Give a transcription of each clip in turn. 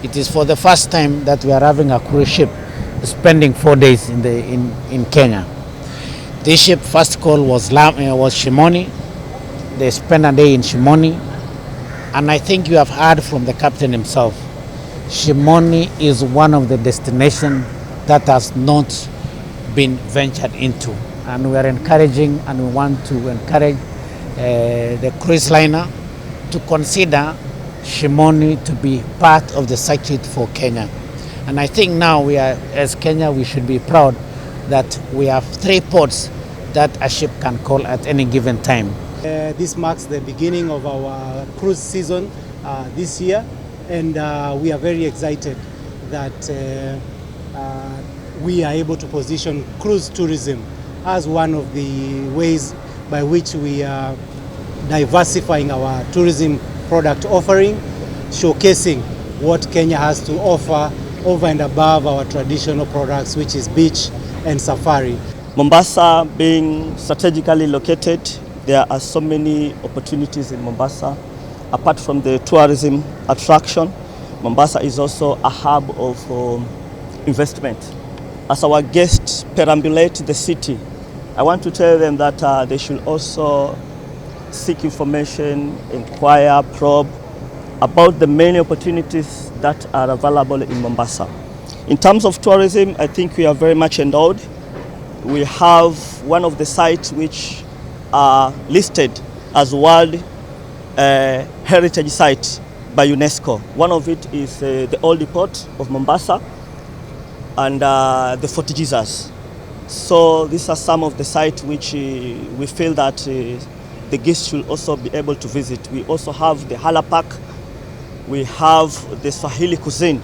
It is for the first time that we are having a cruise ship spending 4 days in Kenya. This ship first call was Shimoni. They spent a day in Shimoni, and I think you have heard from the captain himself. Shimoni is one of the destinations that has not been ventured into, and we are encouraging and we want to encourage the cruise liner to consider Shimoni to be part of the circuit for Kenya. And I think now as Kenya, we should be proud that we have 3 ports that a ship can call at any given time. This marks the beginning of our cruise season this year, and we are very excited that we are able to position cruise tourism as one of the ways by which we are diversifying our tourism product offering, showcasing what Kenya has to offer over and above our traditional products, which is beach and safari. Mombasa being strategically located, there are so many opportunities in Mombasa. Apart from the tourism attraction, Mombasa is also a hub of investment. As our guests perambulate the city, I want to tell them that they should also seek information, inquire, probe about the many opportunities that are available in Mombasa. In terms of tourism, I think we are very much endowed. We have one of the sites which are listed as World Heritage Site by UNESCO. One of it is the Old Port of Mombasa and the Fort Jesus. So these are some of the sites which we feel that the guests should also be able to visit. We also have the Hala Park. We have the Swahili cuisine.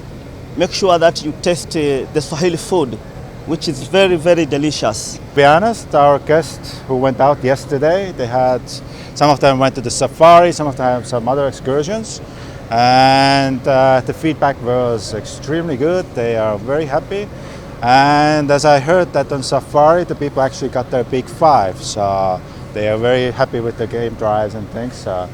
Make sure that you taste the Swahili food, which is very, very delicious. To be honest, our guests who went out yesterday, some of them went to the safari, some of them some other excursions, and the feedback was extremely good. They are very happy. And as I heard that on safari, the people actually got their big 5, so they are very happy with the game drives and things.